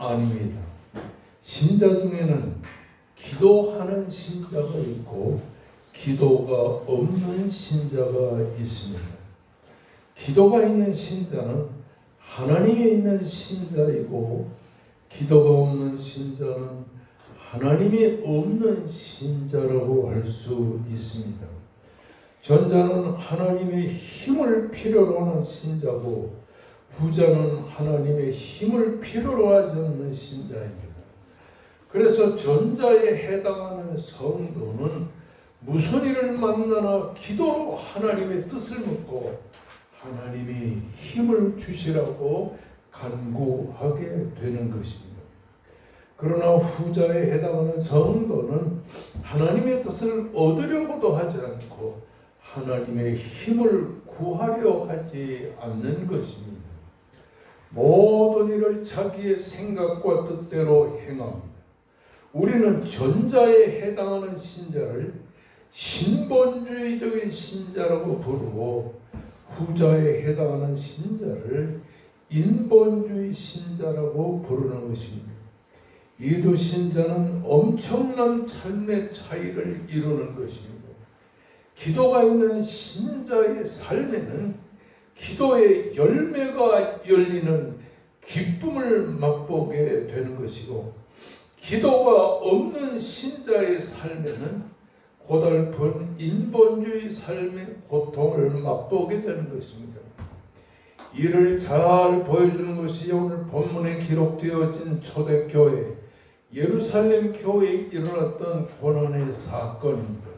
아닙니다. 신자 중에는 기도하는 신자가 있고 기도가 없는 신자가 있습니다. 기도가 있는 신자는 하나님에 있는 신자이고 기도가 없는 신자는 하나님이 없는 신자라고 할 수 있습니다. 전자는 하나님의 힘을 필요로 하는 신자고 후자는 하나님의 힘을 필요로 하지 않는 신자입니다. 그래서 전자에 해당하는 성도는 무슨 일을 만나나 기도로 하나님의 뜻을 묻고 하나님이 힘을 주시라고 간구하게 되는 것입니다. 그러나 후자에 해당하는 성도는 하나님의 뜻을 얻으려고도 하지 않고 하나님의 힘을 구하려 하지 않는 것입니다. 모든 일을 자기의 생각과 뜻대로 행합니다. 우리는 전자에 해당하는 신자를 신본주의적인 신자라고 부르고 후자에 해당하는 신자를 인본주의 신자라고 부르는 것입니다. 이 두 신자는 엄청난 삶의 차이를 이루는 것입니다. 기도가 있는 신자의 삶에는 기도의 열매가 열리는 기쁨을 맛보게 되는 것이고 기도가 없는 신자의 삶에는 고달픈 인본주의 삶의 고통을 맛보게 되는 것입니다. 이를 잘 보여주는 것이 오늘 본문에 기록되어진 초대교회 예루살렘 교회에 일어났던 고난의 사건입니다.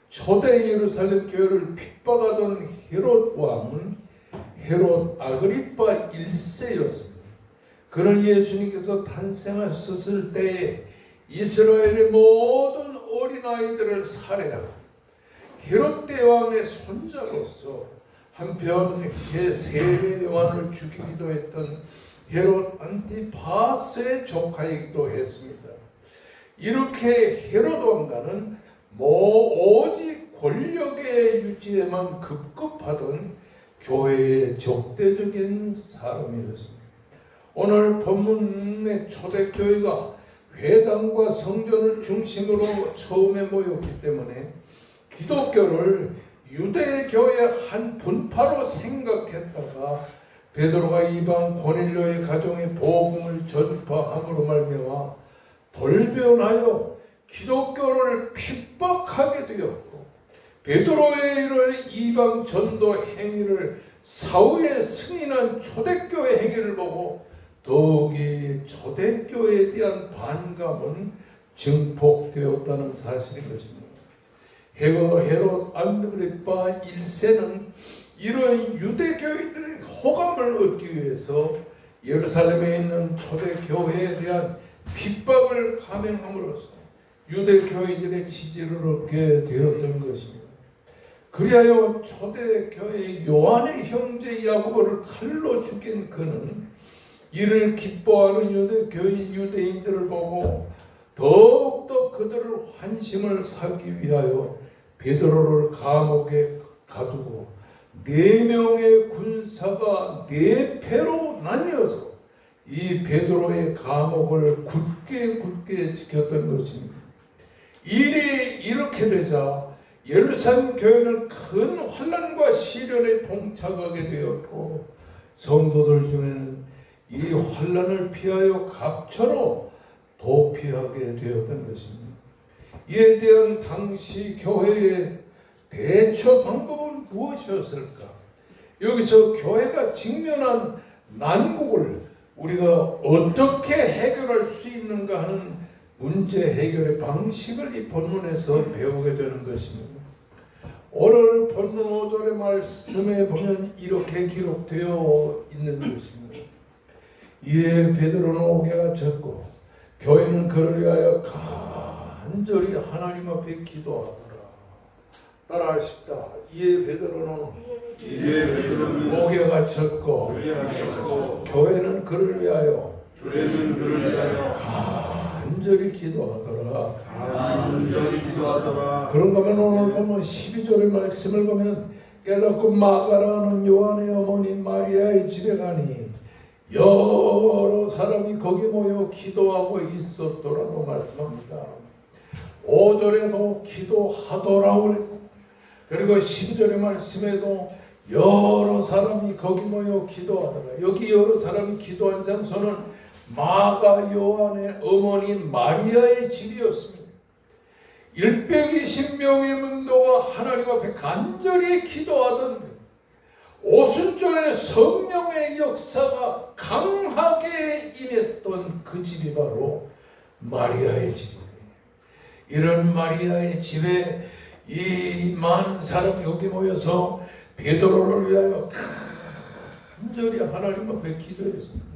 초대 예루살렘 교회를 핍박하던 헤롯 왕은 헤롯 아그리파 1세였습니다. 그는 예수님께서 탄생하셨을 때에 이스라엘의 모든 어린아이들을 살해하고 헤롯 대왕의 손자로서 한편 세례 요한을 죽이기도 했던 헤롯 안티파스의 조카이기도 했습니다. 이렇게 헤롯 왕가는 오직 권력의 유지에만 급급하던 교회의 적대적인 사람이었습니다. 오늘 본문의 초대교회가 회당과 성전을 중심으로 처음에 모였기 때문에 기독교를 유대교의 한 분파로 생각했다가 베드로가 이방 고넬료의 가정에 복음을 전파함으로 말미암아 돌변하여 기독교를 핍박하게 되었고 베드로의 이런 이방 전도 행위를 사후에 승인한 초대교회 행위를 보고 더욱이 초대교회에 대한 반감은 증폭되었다는 사실인 것입니다. 헤롯 안드레파 1세는 이러한 유대교인들의 호감을 얻기 위해서 예루살렘에 있는 초대교회에 대한 핍박을 감행함으로써 유대교인들의 지지를 얻게 되었던 것입니다. 그리하여 초대교회 요한의 형제 야고보를 칼로 죽인 그는 이를 기뻐하는 유대인들을 보고 더욱더 그들을 환심을 사기 위하여 베드로를 감옥에 가두고 4명의 군사가 4패로 나뉘어서 이 베드로의 감옥을 굳게 지켰던 것입니다. 일이 이렇게 되자 예루살렘 교회는 큰 환난과 시련에 동참하게 되었고 성도들 중에는 이 환난을 피하여 갑처로 도피하게 되었던 것입니다. 이에 대한 당시 교회의 대처 방법은 무엇이었을까? 여기서 교회가 직면한 난국을 우리가 어떻게 해결할 수 있는가 하는 문제 해결의 방식을 이 본문에서 배우게 되는 것입니다. 오늘 본문 5절의 말씀에 보면 이렇게 기록되어 있는 것입니다. 이에 베드로는 옥에가 졌고 교회는 그를 위하여 간절히 하나님 앞에 기도하더라. 따라하십시다. 이에 베드로는 옥에 갇혔고 교회는 그를 위하여 간절히 기도하더라. 그런가 하면 오늘 보면 12절의 말씀을 보면 깨닫고 마가라는 요한의 어머니 마리아의 집에 가니 여러 사람이 거기 모여 기도하고 있었더라고 말씀합니다. 5절에도 기도하더라고. 그리고 12절의 말씀에도 여러 사람이 거기 모여 기도하더라. 여기 여러 사람이 기도한 장소는 마가 요한의 어머니 마리아의 집이었습니다. 120명의 문도가 하나님 앞에 간절히 기도하던 오순절에 성령의 역사가 강하게 임했던 그 집이 바로 마리아의 집입니다. 이런 마리아의 집에 이 많은 사람이 여기 모여서 베드로를 위하여 간절히 하나님 앞에 기도했습니다.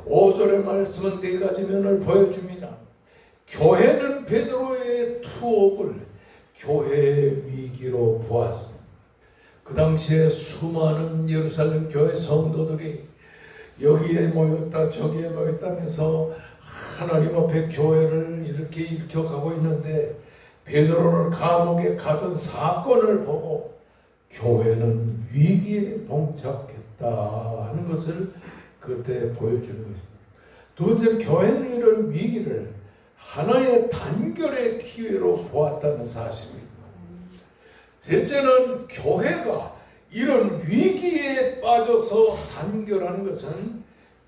5절의 말씀은 네 가지 면을 보여줍니다. 교회는 베드로의 투옥을 교회의 위기로 보았습니다. 그 당시에 수많은 예루살렘 교회 성도들이 여기에 모였다 저기에 모였다면서 하나님 앞에 교회를 이렇게 일으켜가고 있는데 베드로를 감옥에 가둔 사건을 보고 교회는 위기에 봉착했다 하는 것을 그때 보여주는 것입니다. 두 번째, 교회는 이런 위기를 하나의 단결의 기회로 보았다는 사실입니다. 셋째는 교회가 이런 위기에 빠져서 단결하는 것은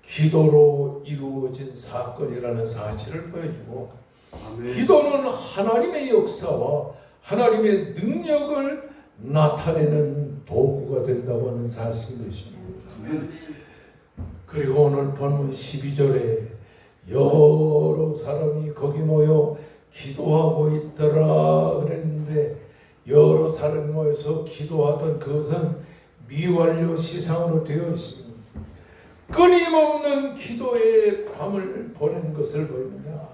기도로 이루어진 사건이라는 사실을 보여주고, 아멘. 기도는 하나님의 역사와 하나님의 능력을 나타내는 도구가 된다고 하는 사실인 것입니다. 아멘. 그리고 오늘 본문 12절에 여러 사람이 거기 모여 기도하고 있더라 그랬는데, 여러 사람이 모여서 기도하던 그것은 미완료 시상으로 되어 있습니다. 끊임없는 기도의 밤을 보낸 것을 보입니다.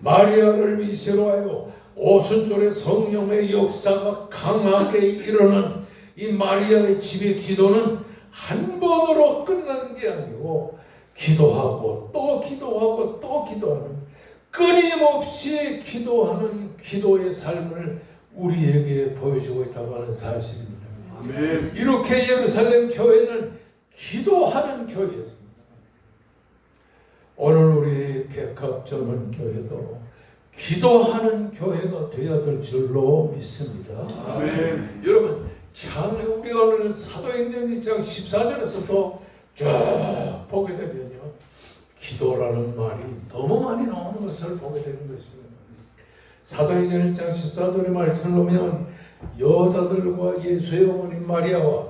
마리아를 위시로 하여 오순절에 성령의 역사가 강하게 일어난 이 마리아의 집의 기도는 한 번으로 끝나는 게 아니고 기도하고 또 기도하고 또 기도하는, 끊임없이 기도하는 기도의 삶을 우리에게 보여주고 있다고 하는 사실입니다. 아멘. 이렇게 예루살렘 교회는 기도하는 교회였습니다. 오늘 우리 백합점은 교회도 기도하는 교회가 되어야 될 줄로 믿습니다. 아멘. 여러분, 참 우리가 오늘 사도행전 1장 14절에서도 쭉 보게 되면요, 기도라는 말이 너무 많이 나오는 것을 보게 되는 것입니다. 사도행전 1장 14절의 말씀을 보면 여자들과 예수의 어머니 마리아와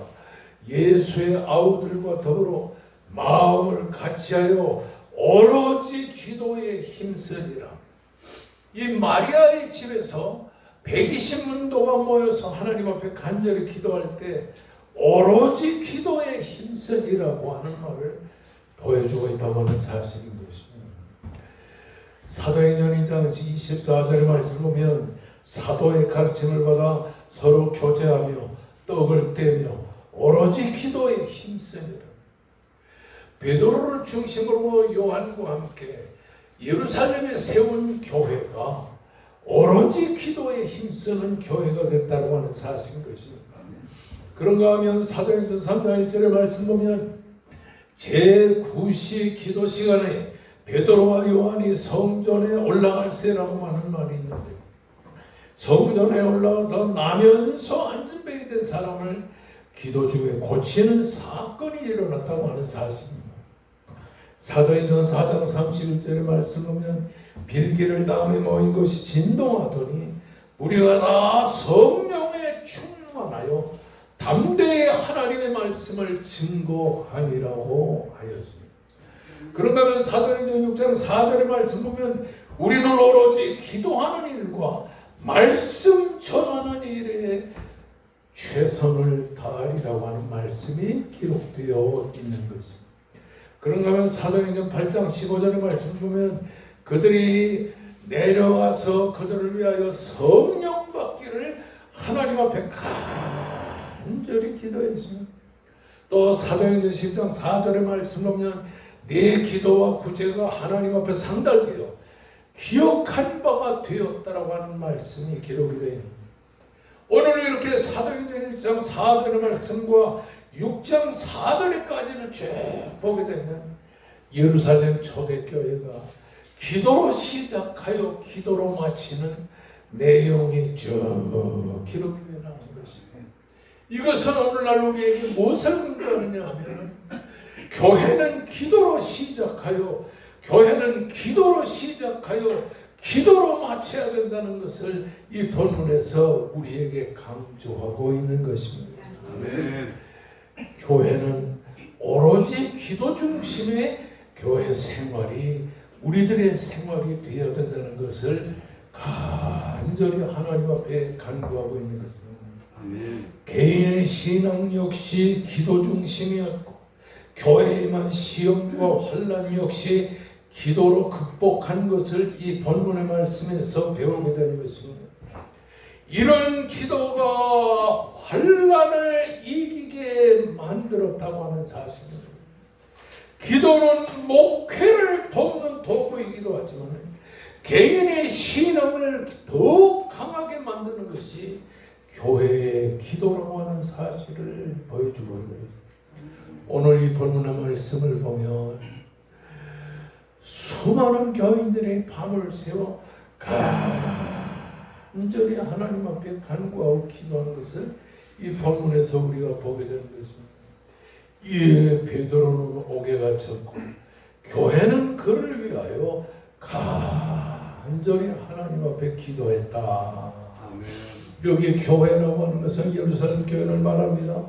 예수의 아우들과 더불어 마음을 같이하여 오로지 기도에 힘쓰니라. 이 마리아의 집에서 120문도가 모여서 하나님 앞에 간절히 기도할 때 오로지 기도에 힘쓰니라고 하는 말을 보여주고 있다고 하는 사실인 것입니다. 사도행전 2장 24절의 말씀을 보면 사도의 가르침을 받아 서로 교제하며 떡을 떼며 오로지 기도에 힘쓰니라. 베드로를 중심으로 요한과 함께 예루살렘에 세운 교회가 오로지 기도에 힘쓰는 교회가 됐다고 하는 사실인 것입니다. 그런가 하면 사도행전 3장 1절의 말씀 보면 제9시 기도 시간에 베드로와 요한이 성전에 올라갈세라고 하는 말이 있는데, 성전에 올라가다 나면서 안진병이 된 사람을 기도 중에 고치는 사건이 일어났다고 하는 사실입니다. 사도행전 4장 31절의 말씀 보면 빌기를 다음에 모인 것이 진동하더니 우리가 다 성령에 충만하여 담대히 하나님의 말씀을 증거하니라고 하였습니다. 그런가 하면 사도행전 6장 4절의 말씀 보면 우리는 오로지 기도하는 일과 말씀 전하는 일에 최선을 다하리라고 하는 말씀이 기록되어 있는 것입니다. 그런가 하면 사도행전 8장 15절의 말씀 보면 그들이 내려가서 그들을 위하여 성령 받기를 하나님 앞에 간절히 기도했습니다. 또 사도행전 10장 4절의 말씀 보면 내 기도와 구제가 하나님 앞에 상달되어 기억한 바가 되었다라고 하는 말씀이 기록이 되어 있습니다. 오늘 이렇게 사도행전 1장 4절의 말씀과 6장 4절에까지를 쭉 보게 되면 예루살렘 초대교회가 기도로 시작하여 기도로 마치는 내용이 쭉 기록이 되어 나온 것입니다. 이것은 오늘날 우리에게 무엇을 근거하느냐 하면 교회는 기도로 시작하여 기도로 마쳐야 된다는 것을 이 본문에서 우리에게 강조하고 있는 것입니다. 아멘. 교회는 오로지 기도 중심의 교회 생활이 우리들의 생활이 되어야 된다는 것을 간절히 하나님 앞에 간구하고 있는 것입니다. 아멘. 개인의 신앙 역시 기도 중심이었고 교회에 임한 시험과 환난 역시 기도로 극복한 것을 이 본문의 말씀에서 배우게 되는 것입니다. 이런 기도가 환난을 이기게 만들었다고 하는 사실입니다. 기도는 목회를 돕는 도구이기도 하지만 개인의 신앙을 더욱 강하게 만드는 것이 교회의 기도라고 하는 사실을 보여주고 있는 것입니다. 오늘 이 본문의 말씀을 보면 수많은 교인들의 밤을 새워 간절히 하나님 앞에 간구하고 기도하는 것을 이 본문에서 우리가 보게 되는 것입니다. 이에 베드로는 옥에 갇혔고 교회는 그를 위하여 간절히 하나님 앞에 기도했다. 아멘. 여기 교회라고 하는 것은 예루살렘 교회를 말합니다.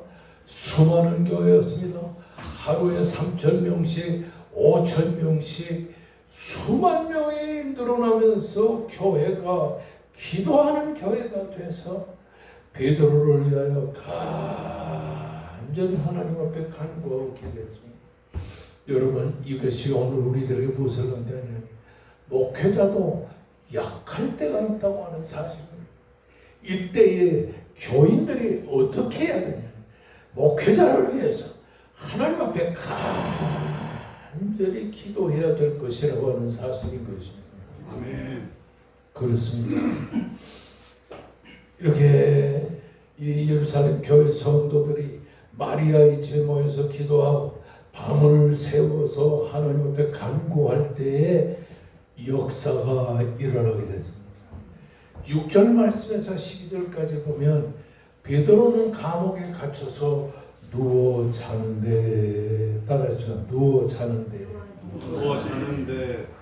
수많은 교회였습니다. 하루에 3,000명씩 5,000명씩 수만 명이 늘어나면서 교회가 기도하는 교회가 돼서 베드로를 위하여 간절히 하나님 앞에 간구하고 기도했습니다. 여러분, 이것이 오늘 우리들에게 무엇을 건드냐면 목회자도 약할 때가 있다고 하는 사실입니다. 이때에 교인들이 어떻게 해야 되냐? 목회자를 위해서 하나님 앞에 간절히 기도해야 될 것이라고 하는 사실인 것입니다. 아멘. 그렇습니다. 이렇게 이 예루살렘 교회 성도들이 마리아의 집에 모여서 기도하고 밤을 새워서 하나님 앞에 간구할 때에 역사가 일어나게 됐습니다. 6절 말씀에서 12절까지 보면 베드로는 감옥에 갇혀서 누워 자는데, 따라하시죠. 누워 자는데.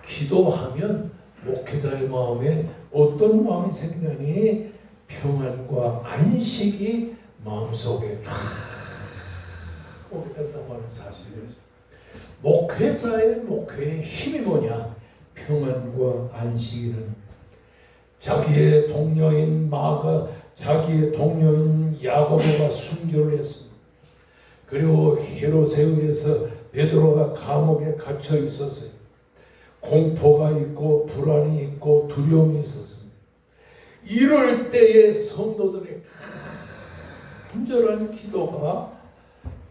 기도하면 목회자의 마음에 어떤 마음이 생기냐니 평안과 안식이 마음속에 탁 오게 된다고 하는 사실이었습니다. 목회의 힘이 뭐냐? 평안과 안식이는 자기의 동료인 야고보가 순교를 했습니다. 그리고 헤롯에 의해서 베드로가 감옥에 갇혀 있었어요. 공포가 있고 불안이 있고 두려움이 있었습니다. 이럴 때에 성도들의 간절한 기도가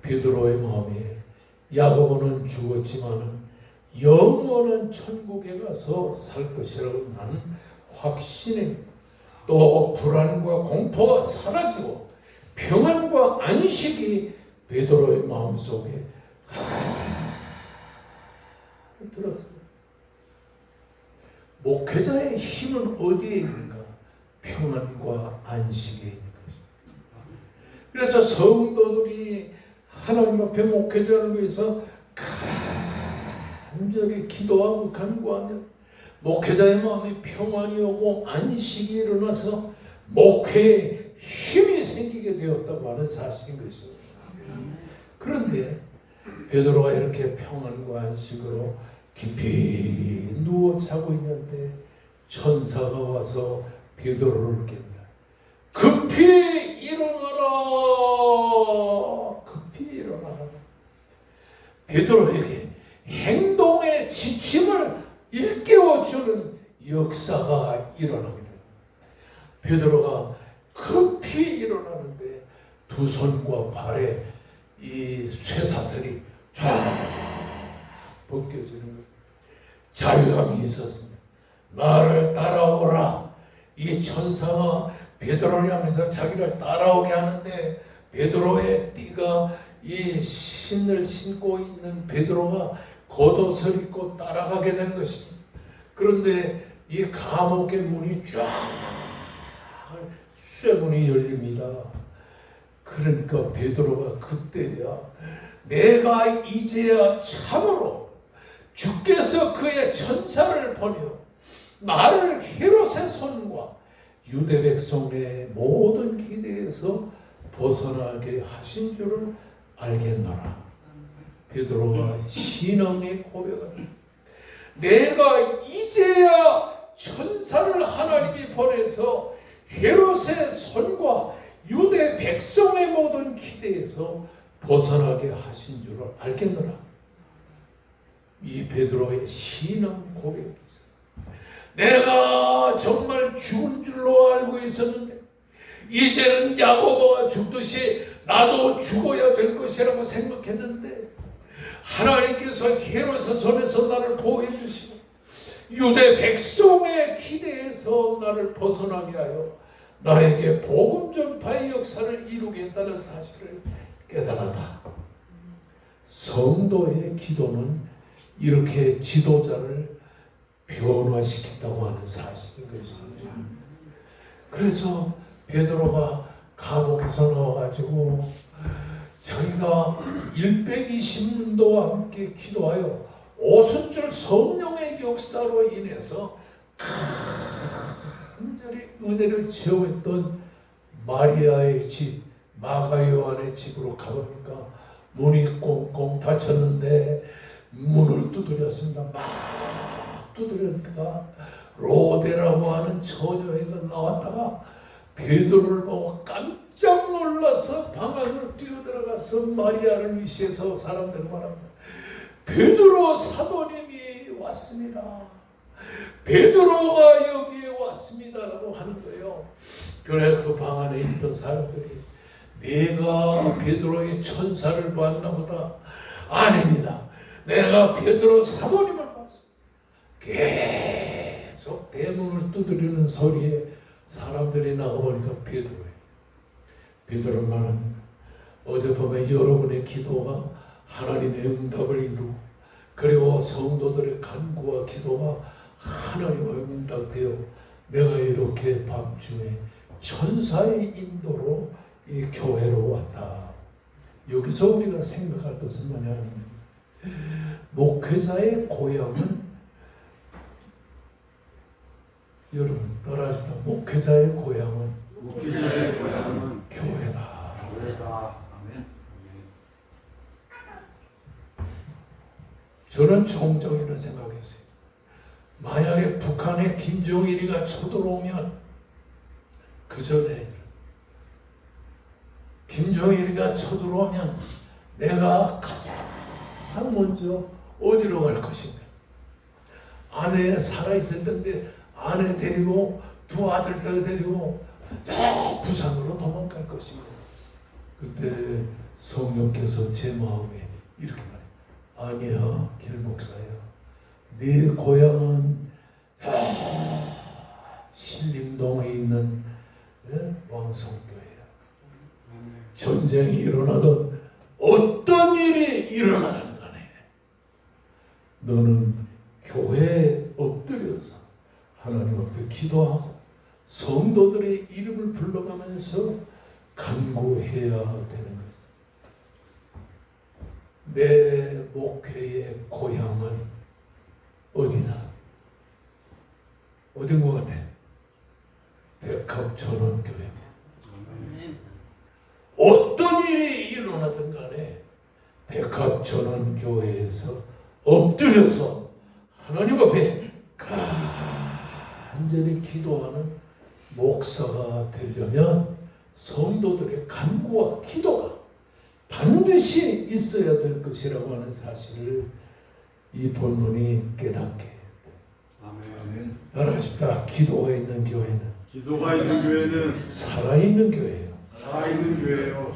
베드로의 마음에 야고보는 죽었지만 영원한 천국에 가서 살 것이라고 나는 확신에 또 불안과 공포가 사라지고 평안과 안식이 베드로의 마음속에 들었습니다. 목회자의 힘은 어디에 있는가? 평안과 안식에 있는 것입니다. 그래서 성도들이 하나님 앞에 목회자를 위해서 간절히 기도하고 간구하면 목회자의 마음에 평안이 오고 안식이 일어나서 목회에 힘이 생기게 되었다고 하는 사실인 것입니다. 그런데 베드로가 이렇게 평안과 안식으로 깊이 누워 자고 있는데 천사가 와서 베드로를 깬다. 급히 일어나라. 급히 일어나라. 베드로에게 행동의 지침을 일깨워주는 역사가 일어나게 됩니다. 베드로가 급히 일어나는데 두 손과 발에 이 쇠사슬이 쫙 벗겨지는 것. 자유함이 있었습니다. 나를 따라오라. 이 천사가 베드로를 향해서 자기를 따라오게 하는데 베드로의 띠가 이 신을 신고 있는 베드로가 겉옷을 입고 따라가게 된 것입니다. 그런데 이 감옥의 문이 쫙 쇠문이 열립니다. 그러니까 베드로가 그때야 내가 이제야 참으로 주께서 그의 천사를 보내어 나를 헤롯의 손과 유대 백성의 모든 기대에서 벗어나게 하신 줄을 알겠노라. 베드로가 신앙의 고백을 내가 이제야 천사를 하나님이 보내서 헤롯의 손과 유대 백성의 모든 기대에서 벗어나게 하신 줄을 알겠노라. 이 베드로의 신앙 고백이 있어요. 내가 정말 죽은 줄로 알고 있었는데 이제는 야고보가 죽듯이 나도 죽어야 될 것이라고 생각했는데 하나님께서 헤롯의 손에서 나를 보호해 주시고 유대 백성의 기대에서 나를 벗어나게 하여 나에게 복음 전파의 역사를 이루겠다는 사실을 깨달았다. 성도의 기도는 이렇게 지도자를 변화시킨다고 하는 사실인 것입니다. 그래서 베드로가 감옥에서 나와가지고 자기가 120년도와 함께 기도하여 오순절 성령의 역사로 인해서 간절히 은혜를 체험했던 마리아의 집, 마가 요한의 집으로 가보니까 문이 꽁꽁 닫혔는데 문을 두드렸습니다. 막 두드리니까 로데라고 하는 처녀애가 나왔다가 베드로를 보고 깜짝 놀라서 방 안으로 뛰어들어가서 마리아를 위시해서 사람들 말합니다. 베드로 사도님이 왔습니다. 베드로가 여기에 왔습니다라고 하는 거예요. 그래 그 방 안에 있던 사람들이 내가 베드로의 천사를 봤나 보다. 아닙니다. 내가 베드로 사도님을 봤습니다. 계속 대문을 두드리는 소리에 사람들이 나가보니까 베드로예요. 베드로는 말합니다. 어젯밤에 여러분의 기도가 하나님의 응답을 이루고 그리고 성도들의 간구와 기도가 하나님의 응답되어 내가 이렇게 밤중에 천사의 인도로 이 교회로 왔다. 여기서 우리가 생각할 것은 뭐냐면 목회자의 고향은 여러분 따라하십시오. 목회자의 고향은 교회다. 아멘. 저는 종종이라 생각했어요. 만약에 북한에 김정일이가 쳐들어오면 그 전에 김정일이가 쳐들어오면 내가 가장 먼저 어디로 갈 것인가? 아내 살아있을 텐데 아내 데리고 두 아들들 데리고 저 부산으로 도망갈 것인가? 그때 성령께서 제 마음에 이렇게 말해요. 아니야, 길목사야. 네 고향은 신림동에 있는 왕성교회야. 전쟁이 일어나든 어떤 일이 일어나든 간에 너는 교회에 엎드려서 하나님 앞에 기도하고 성도들의 이름을 불러가면서 간구해야 되는 거죠. 내 목회의 고향은 어디나? 어딘 것 같아? 백합천원교회입니다. 어떤 일이 일어나든 간에 백합천원교회에서 엎드려서 하나님 앞에 간절히 기도하는 목사가 되려면 성도들의 간구와 기도가 반드시 있어야 될 것이라고 하는 사실을 이 본문이 깨닫게 해요. 아멘. 따라하십시다. 기도가 있는 교회는 살아있는 교회예요.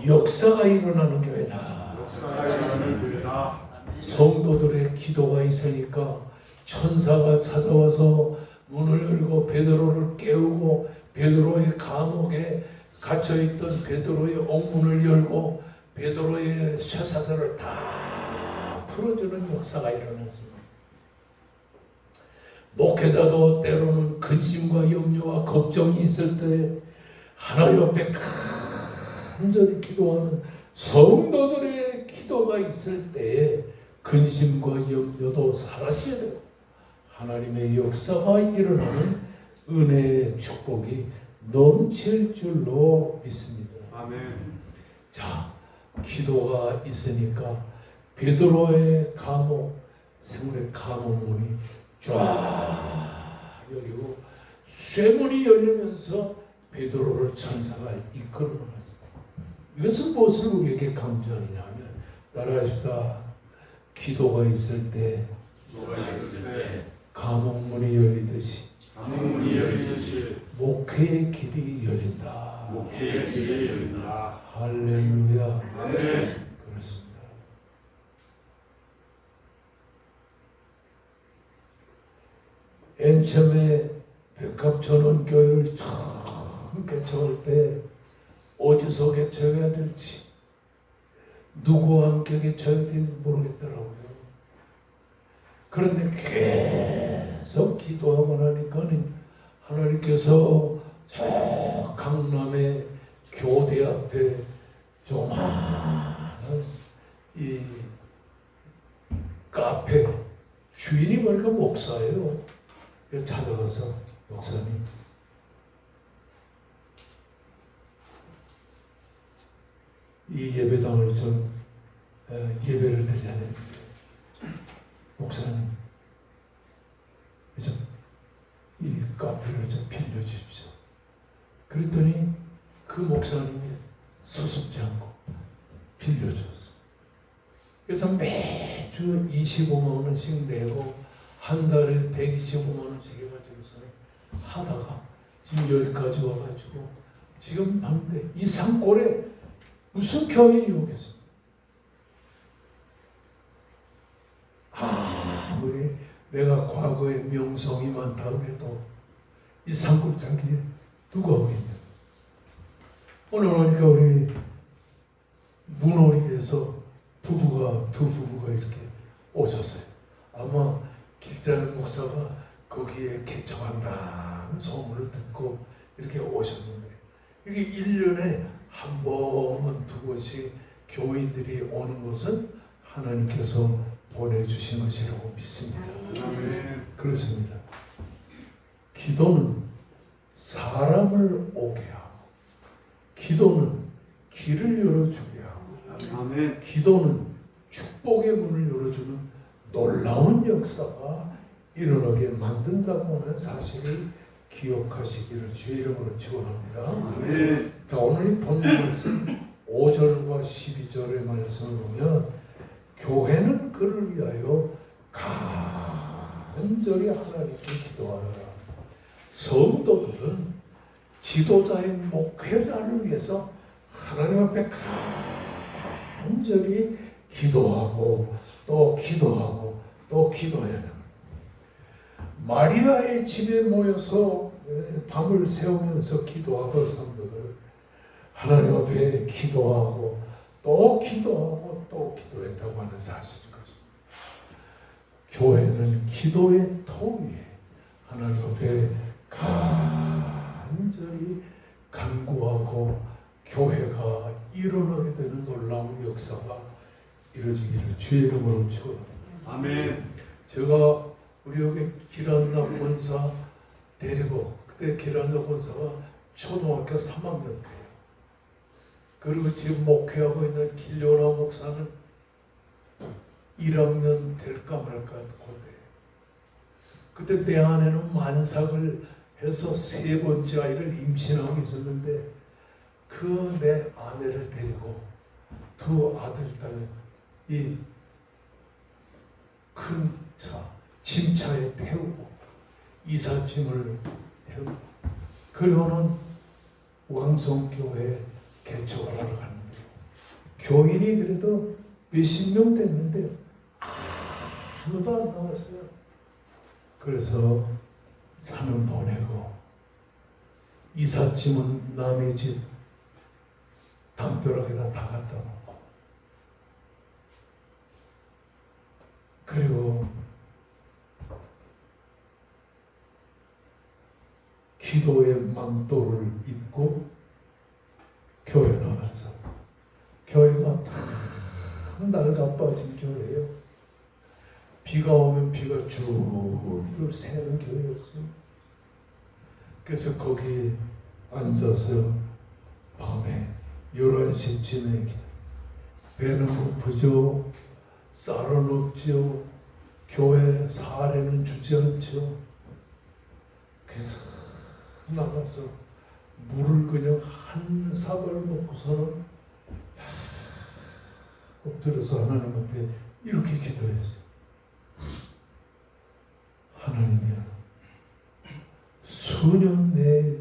역사가 일어나는 교회다. 성도들의 기도가 있으니까 천사가 찾아와서 문을 열고 베드로를 깨우고 베드로의 감옥에 갇혀있던 베드로의 옥문을 열고 베드로의 쇠사슬을 다 풀어주는 역사가 일어났습니다. 목회자도 때로는 근심과 염려와 걱정이 있을 때 하나님 앞에 간절히 기도하는 성도들의 기도가 있을 때에 근심과 염려도 사라져야 되고 하나님의 역사가 일어나는 은혜의 축복이 넘칠 줄로 믿습니다. 아멘. 자, 기도가 있으니까 베드로의 감옥, 생물의 감옥문이 쫙 열리고 쇠문이 열리면서 베드로를 천사가 이끌어 나갔습니다. 이것은 무엇을 우리에게 강조하느냐면 따라하시다. 기도가 있을 때 감옥문이 열리듯이 목회의 길이 열린다. 할렐루야. 아멘. 그렇습니다. 엔첨의 백합전원교회를 처음 개척할 때 어디서 개척해야 될지 누구와 함께 개척해야 될지 모르겠더라고요. 그런데 계속 기도하고 나니까는 하나님께서 저 강남의 교대 앞에 조그마한 이 카페 주인이 보니까 목사예요. 그래서 찾아가서 목사님 이 예배당을 좀 예배를 드려야 되는데 목사님 좀 이 카페를 좀 빌려주십시오. 그랬더니 그 목사님이 수습지 않고 빌려줬어. 그래서 매주 25만 원씩 내고 한 달에 125만 원씩 해가지고서 하다가 지금 여기까지 와가지고 지금 봤는데 이 산골에 무슨 교인이 오겠습니까? 아무리 내가 과거에 명성이 많다고 해도 이 산골짜기에 누가 오겠냐? 오늘 보니까 우리 문호리에서 두 부부가 이렇게 오셨어요. 아마 길자는 목사가 거기에 개척한다는 소문을 듣고 이렇게 오셨는데 이게 1년에 한 번, 두 번씩 교인들이 오는 것은 하나님께서 보내주신 것이라고 믿습니다. 아멘. 그렇습니다. 기도는 사람을 오게 하고 기도는 길을 열어주게 하고 아멘. 기도는 축복의 문을 열어주는 놀라운 역사가 일어나게 만든다고 하는 사실을 기억하시기를 주의 이름으로 축원합니다. 아멘. 자, 오늘 이 본문 말씀 5절과 12절의 말씀을 보면 교회는 그를 위하여 간절히 하나님께 기도하라. 성도들은 지도자의 목회자를 위해서 하나님 앞에 간절히 기도하고 또 기도하고 또 기도해야 합니다. 마리아의 집에 모여서 밤을 새우면서 기도하던 성도들 하나님 앞에 기도하고 또 기도하고 또 기도했다고 하는 사실인 거죠. 교회는 기도의 터 위에 하나님 앞에 간절히 간구하고 교회가 일어나게 되는 놀라운 역사가 이루어지기를 주의 이름으로 축원합니다. 아멘. 제가 우리 여기 길안나 권사 데리고 그때 길안나 권사가 초등학교 3학년 때예요. 그리고 지금 목회하고 있는 길요나 목사는 1학년 될까 말까 그때 내 아내는 만삭을 해서 3번째 아이를 임신하고 있었는데 그 내 아내를 데리고 두 아들 딸 이 큰 차 짐차에 태우고 이삿짐을 태우고 그리고는 왕성교회 개척을 하러 가는데 교인이 그래도 몇십 명 됐는데 아무도 안 나왔어요. 그래서 차는 보내고 이삿짐은 남의 집 담벼락에다 다 갖다 놓고 그리고 기도의 망토를 입고 교회 나가서 교회가 다 낡아빠진 교회예요. 비가 오면 비가 줄줄 새는 교회였어요. 그래서 거기 앉아서 밤에 11시쯤에 배는 고프죠. 쌀은 없죠. 교회 사례는 주지 않죠. 그래서 나가서 물을 그냥 한 사발 먹고서는 엎드려서 하나님 앞에 이렇게 기도했어요. 하나님이여, 수년 내에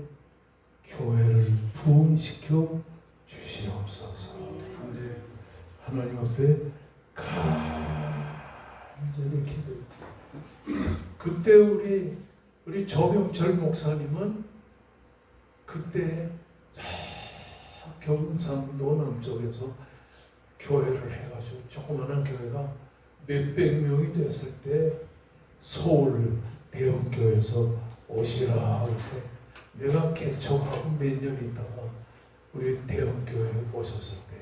교회를 부흥시켜 주시옵소서. 하나님 앞에 간절히 기도했어요. 그때 우리 조병철 목사님은 그때 경상도 남쪽에서 교회를 해가지고 조그마한 교회가 몇백 명이 됐을 때 서울 대형교회에서 오시라 이렇게 내가 개척하고 몇 년 있다가 우리 대형교회에 오셨을 때,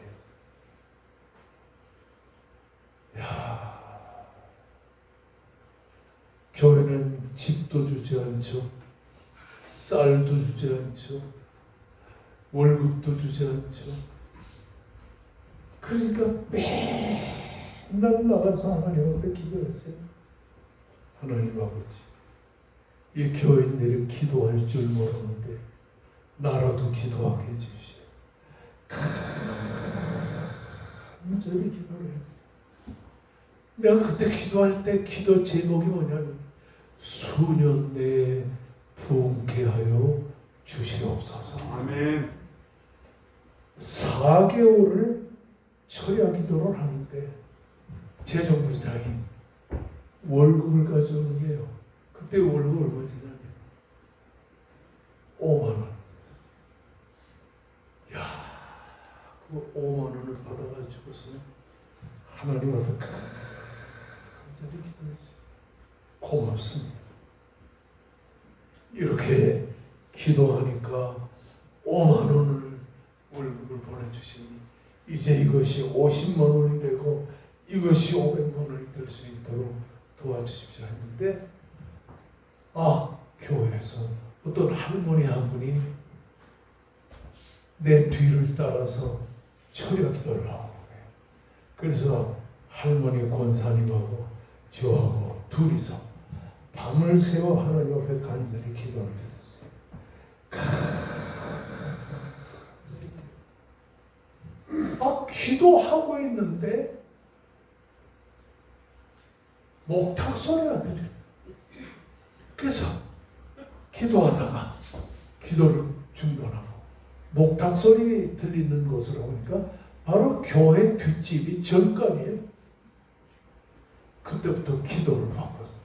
교회는 집도 주지 않죠. 쌀도 주지 않죠. 월급도 주지 않죠. 그러니까 맨날 나가서 하나님 앞에 기도했어요. 하나님 아버지, 이 교인들이 기도할 줄 모르는데 나라도 기도하게 해주시오. 간절히 기도를 했어요. 내가 그때 기도할 때 기도 제목이 뭐냐면 수년 내에 부흥케 하여 주시옵소서. 아멘. 4개월을 철야 기도를 하는데 재정부장이 월급을 가져오는 게요. 그때 월급 얼마 되냐면 5만 원. 그 5만 원을 받아가지고서 하나님 앞에 간절히 기도했어요. 고맙습니다. 이렇게 기도하니까 5만 원을 월급을 보내주시니 이제 이것이 50만 원이 되고 이것이 500만 원이 될 수 있도록 도와주십시오 했는데 교회에서 어떤 할머니 한 분이 내 뒤를 따라서 철야 기도를 하고 그래요. 그래서 할머니 권사님하고 저하고 둘이서 밤을 새워 하나님 앞에 간절히 기도를 드렸어요. 기도하고 있는데 목탁 소리가 들려요. 그래서 기도하다가 기도를 중단하고 목탁 소리 들리는 곳으로 오니까 바로 교회 뒷집이 절간이에요. 그때부터 기도를 바꿨어요.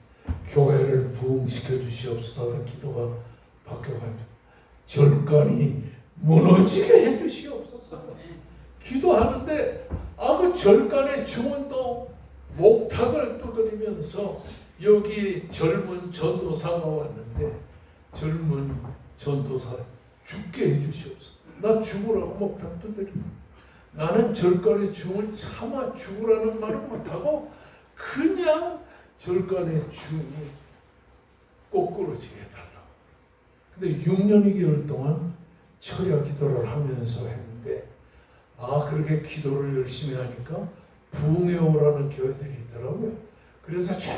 교회를 부흥시켜 주시옵소서 하던 기도가 바뀌어가지고 절간이 무너지게 해주시옵소서. 기도하는데 그 절간의 중원도 목탁을 두드리면서 여기 젊은 전도사가 왔는데 젊은 전도사 죽게 해주시옵소서. 나 죽으라고 목탁 두드리고 나는 절간의 중을 차마 죽으라는 말을 못하고 그냥 절간의 중이 꼬꾸러지게 해달라고. 근데 6년 2개월 동안 철야 기도를 하면서 했는데 그렇게 기도를 열심히 하니까 부흥회 오라는 교회들이 있더라고요. 그래서 저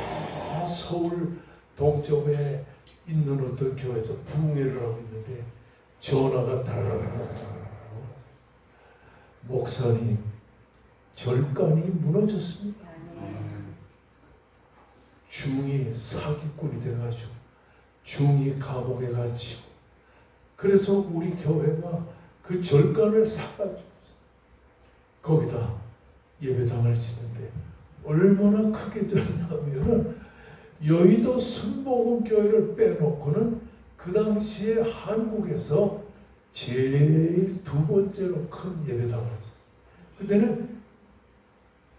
서울 동쪽에 있는 어떤 교회에서 부흥회를 하고 있는데 전화가 다라라라 목사님 절간이 무너졌습니다. 중이 사기꾼이 돼가지고 중이 감옥에 갇히고 그래서 우리 교회가 그 절간을 사가지고 거기다 예배당을 짓는데 얼마나 크게 되었냐면 여의도 순복음교회를 빼놓고는 그 당시에 한국에서 제일 두 번째로 큰 예배당을 졌어요. 그때는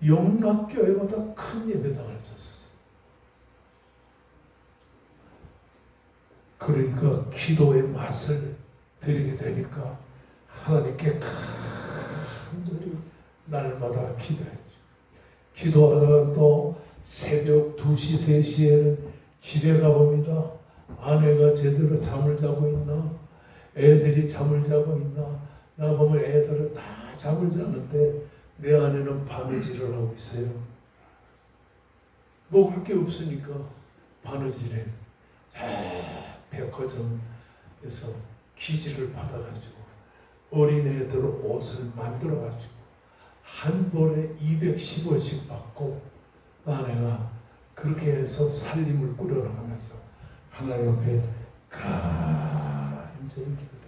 영락교회보다 큰 예배당을 졌어요. 그러니까 기도의 맛을 드리게 되니까 하나님께 간절히 날마다 기도했죠. 기도하다가 또 새벽 2시, 3시에는 집에 가봅니다. 아내가 제대로 잠을 자고 있나? 애들이 잠을 자고 있나? 나 보면 애들은 다 잠을 자는데 내 아내는 바느질을 하고 있어요. 먹을 게 없으니까 바느질해. 백화점에서 기지를 받아가지고 어린애들 옷을 만들어가지고 한 번에 210원씩 받고 아내가 그렇게 해서 살림을 꾸려나가면서 하나님 앞에 간절히 기도해요.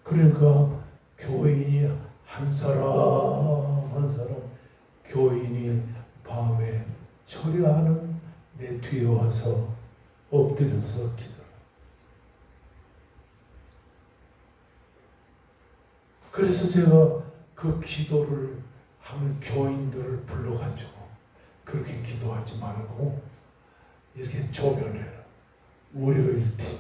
그러니까 교인이 한 사람 한 사람 교인이 밤에 철야하는 내 뒤에 와서 엎드려서 기도를. 그래서 제가 그 기도를 하는 교인들을 불러가지고 그렇게 기도하지 말고 이렇게 조별해라. 월요일팀,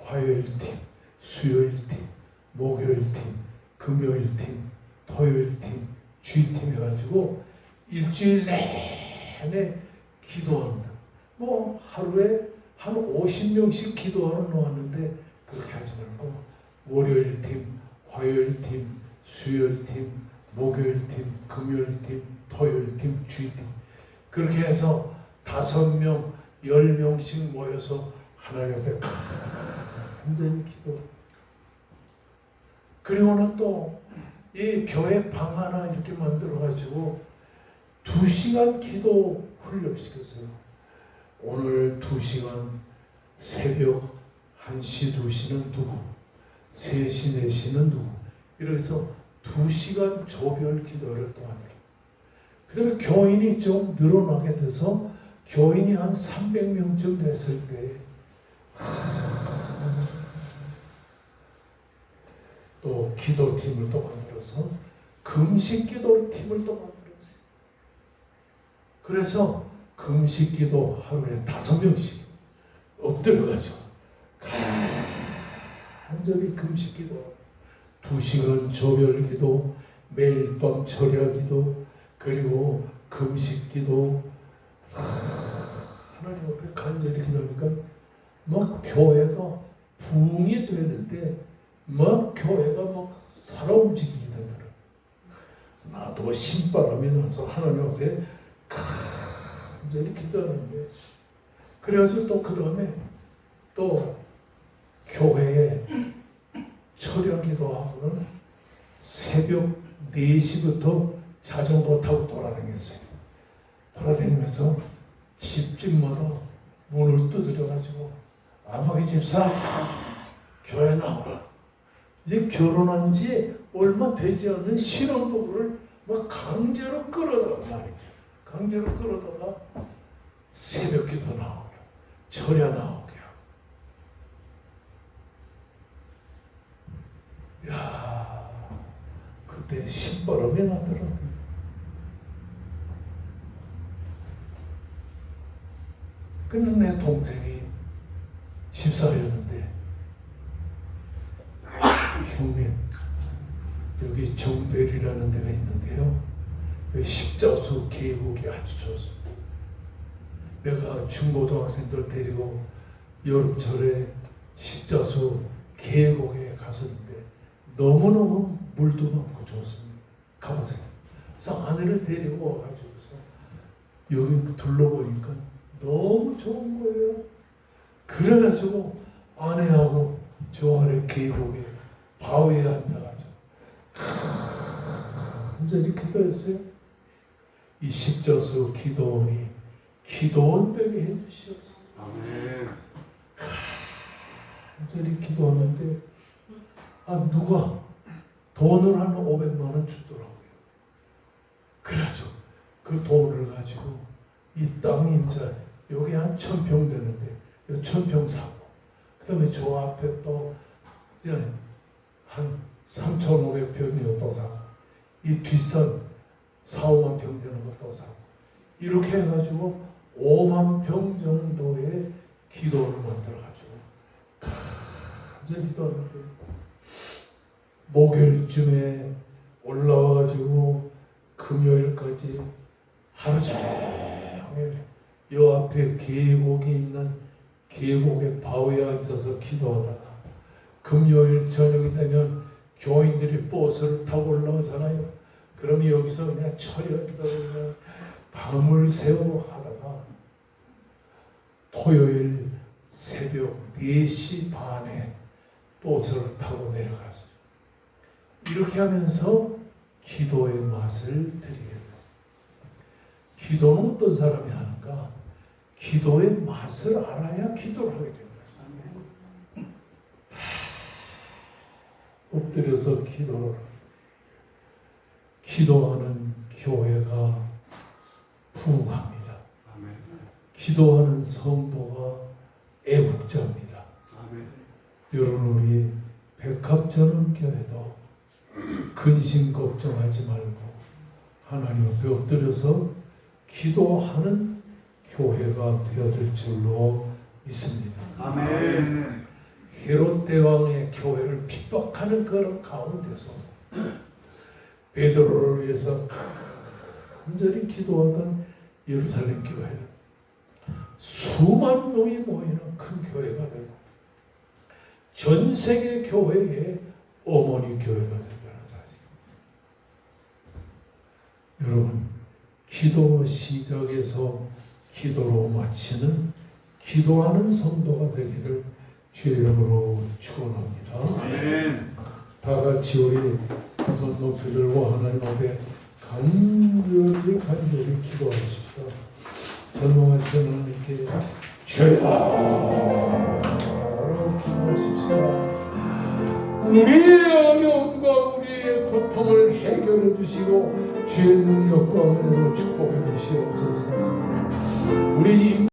화요일팀, 수요일팀, 목요일팀, 금요일팀, 토요일팀, 주일팀 해가지고 일주일 내내 기도한다. 뭐 하루에 한 50명씩 기도하러 놓았는데 그렇게 하지 말고 월요일팀, 화요일팀, 수요일팀, 목요일팀, 금요일팀, 토요일팀, 주일팀 그렇게 해서 5명, 10명씩 모여서 하나님 앞에 간절히 기도. 그리고는 또 이 교회 방 하나 이렇게 만들어가지고 2시간 기도 훈련시켰어요. 오늘 2시간 새벽 1시, 2시는 누구, 3시, 4시는 누구 이래서 2시간 조별 기도를 또 만들어요. 그 다음에 교인이 좀 늘어나게 돼서 교인이 한 300명쯤 됐을 때 또 기도팀을 또 만들어서 금식기도 팀을 또 만들었어요. 그래서 금식기도 하루에 5명씩 엎드려가지고 간절히 금식기도 2시간 조별기도 매일 밤 철야기도 그리고 금식기도 하나님 앞에 간절히 기도하니까 막 교회가 부흥이 되는데 막 교회가 막 살아 움직이게 되더라고요. 나도 신바람이 나서 하나님 앞에 간절히 기도하는데 그래가지고 또 그 다음에 또 교회에 철야 기도하고는 새벽 4시부터 자전거 타고 돌아다녔어요. 돌아다니면서 집집마다 문을 두드려가지고 아버지 집사 교회 나오라. 이제 결혼한 지 얼마 되지 않는 신혼부부를 막 강제로 끌어다가 말이죠. 강제로 끌어다가 새벽기도 나오라. 철야 나오게 하고. 야, 그때 신바람이 나더라고요. 그는 내 동생이 집사였는데 형님 여기 정별이라는 데가 있는데요. 십자수 계곡이 아주 좋습니다. 내가 중고등학생들 데리고 여름철에 십자수 계곡에 갔었는데 너무너무 물도 많고 좋습니다. 가보세요. 그래서 아내를 데리고 와가지고서 여기 둘러보니까 너무 좋은 거예요. 그래가지고 아내하고 저 아래 계곡에 바위에 앉아가지고 간절히 기도했어요. 이 십자수 기도원이 기도원 되게 해주시옵소서. 아멘. 간절히 기도하는데 누가 돈을 한 500만 원 주더라고요. 그래가지고 그 돈을 가지고 이 땅이 이제 여기 한 1000평 되는데 1000평 사고 그 다음에 저 앞에 또 이제 한 3,500평이 또 사고 이 뒷산 4, 5만 평 되는 것도 사고 이렇게 해가지고 5만 평 정도의 기도를 만들어가지고 간절히 기도하는데 목요일쯤에 올라와가지고 금요일까지 하루 종일 요 앞에 계곡이 있는 계곡의 바위에 앉아서 기도하다가 금요일 저녁이 되면 교인들이 버스를 타고 올라오잖아요. 그럼 여기서 그냥 철야기도 그냥 밤을 새워 하다가 토요일 새벽 4시 반에 버스를 타고 내려갔어요. 이렇게 하면서 기도의 맛을 들이게 됐어요. 기도는 어떤 사람이 하는가? 기도의 맛을 알아야 기도를 하게 됩니다. 엎드려서 기도를 기도하는 교회가 부흥합니다. 기도하는 성도가 애국자입니다. 여러분, 우리 백합전원교회도 근심 걱정하지 말고 하나님 앞에 엎드려서 기도하는 교회가 되어질 줄로 믿습니다. 아멘. 헤롯 대왕의 교회를 핍박하는 그런 가운데서 베드로를 위해서 간절히 기도하던 예루살렘 교회는 수만 명이 모이는 큰 교회가 되고 전 세계 교회의 어머니 교회가 된다는 사실입니다. 여러분, 기도 시작에서 기도로 마치는 기도하는 성도가 되기를 주의 이름으로 축원합니다. 아멘. 다 같이 우리 손 높이 들고 하나님 앞에 간절히 기도하십시다. 전능하신 하나님께 주여 기도하십시다. 우리의 어려움과 우리의 고통을 해결해 주시고 주의 능력과 은혜로 축복해 주시옵소서. 우리